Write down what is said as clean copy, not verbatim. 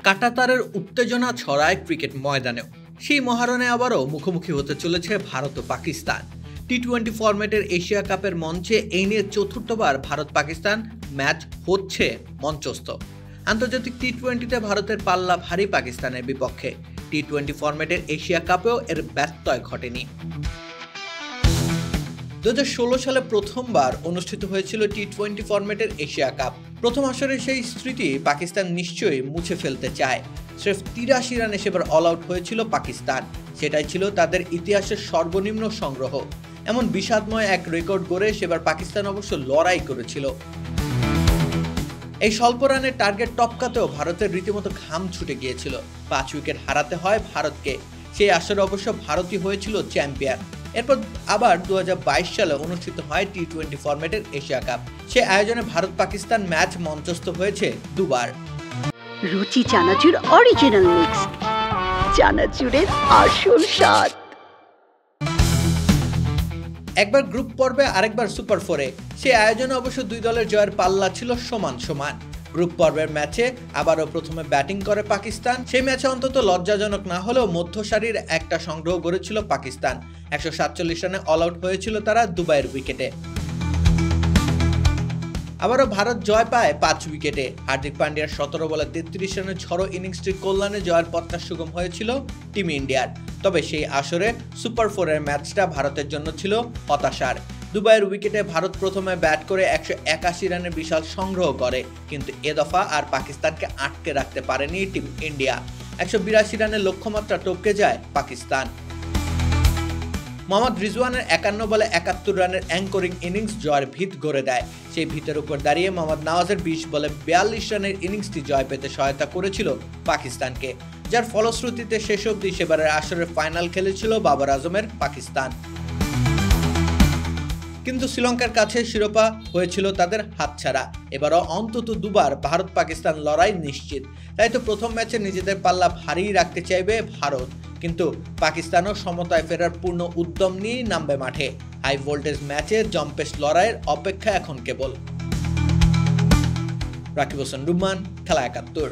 কাঁটাতারের উত্তেজনা ছড়ায় ক্রিকেট ময়দানেও। সেই মহারণে আবারও মুখোমুখি হতে চলেছে ভারত ও পাকিস্তান। টি-20 ফরম্যাটের এশিয়া কাপের মঞ্চে এই নিয়ে চতুর্থবার ভারত পাকিস্তান ম্যাচ হচ্ছে মঞ্চস্থ। আন্তর্জাতিক টি-20তে ভারতের পাল্লা ভারী পাকিস্তানের বিপক্ষে। টি-20 ফরম্যাটের এশিয়া কাপেও এর ব্যত্যয় ঘটেনি। 2016 সালে প্রথমবার অনুষ্ঠিত হয়েছিল টি-20 ফরম্যাটের এশিয়া কাপ। প্রথম আসরে সেই স্মৃতি পাকিস্তান নিশ্চয়ই মুছে ফেলতে চায়। স্রেফ 83 রানে সেবার অল আউট হয়েছিল পাকিস্তান। সেটাই ছিল তাদের ইতিহাসের সর্বনিম্ন সংগ্রহ। এমন বিষাদময় এক রেকর্ড গড়ে সেবার পাকিস্তান অবশ্য লড়াই করেছিল। এই স্বল্প রানের টার্গেট টপকাতেও ভারতের রীতিমতো ঘাম ছুটে গিয়েছিল। 5 উইকেট হারাতে হয় ভারতকে। সেই আসরে অবশ্য ভারতই হয়েছিল চ্যাম্পিয়ন। এরপর আবার 2022 সালে অনুষ্ঠিত হয় টি-20 ফরম্যাটের এশিয়া কাপ। সে আয়োজনে ভারত পাকিস্তান ম্যাচ মঞ্চস্থ হয়েছে দুবার। রুচি চানাচুর অরিজিনাল মিক্স, চানাচুরের আসল স্বাদ। একবার গ্রুপ পর্বে আরেকবার সুপার ফোরে। সে আয়োজনে অবশ্য দুই দলের জয়ের পাল্লা ছিল সমান সমান। গ্রুপ পর্বের ম্যাচে আবারও প্রথমে ব্যাটিং করে পাকিস্তান। সেই ম্যাচে অন্তত লজ্জাজনক না হলেও মধ্যসারির একটা সংগ্রহ গড়েছিল পাকিস্তান। 147 রানে অল আউট হয়েছিল তারা দুবাইয়ের উইকেটে। আবারও ভারত জয় পায় 5 উইকেটে। হার্দিক পান্ডিয়ার 17 বলে 33 রানের ঝড়ো ইনিংসটির কল্যাণে জয়ের পথটা সুগম হয়েছিল টিম ইন্ডিয়ার। তবে সেই আসরে সুপার ফোরের ম্যাচটা ভারতের জন্য ছিল হতাশার। দুবাইয়ের উইকেটে ভারত প্রথমে ব্যাট করে 181 রানের বিশাল সংগ্রহ করে, কিন্তু এ দফা আর পাকিস্তানকে আটকে রাখতে পারেনি টিম ইন্ডিয়া। 182 রানের লক্ষ্যমাত্রা টপকে যায় পাকিস্তান। মোহাম্মদ রিজওয়ানের 51 বলে 71 রানের অ্যাঙ্করিং ইনিংস জয়ের ভিত গড়ে দেয়। সেই ভিতের উপর দাঁড়িয়ে মোহাম্মদ নওয়াজের 20 বলে 42 রানের ইনিংসটি জয় পেতে সহায়তা করেছিল পাকিস্তানকে, যার ফলশ্রুতিতে শেষ অবধি সেবারের আসরের ফাইনাল খেলেছিল বাবর আজমের পাকিস্তান। কিন্তু শ্রীলঙ্কার কাছে শিরোপা হয়েছিল তাদের হাতছাড়া। এবারও অন্তত দুবার ভারত পাকিস্তান লড়াই নিশ্চিত। তাই তো প্রথম ম্যাচে নিজেদের পাল্লা ভারী রাখতে চাইবে ভারত, কিন্তু পাকিস্তানও সমতায় ফেরার পূর্ণ উদ্যম নিয়েই নামবে মাঠে। হাই ভোল্টেজ ম্যাচে জম্পেশ লড়াইয়ের অপেক্ষা এখন কেবল। রাকিব হোসেন রুম্মান, খেলা 71।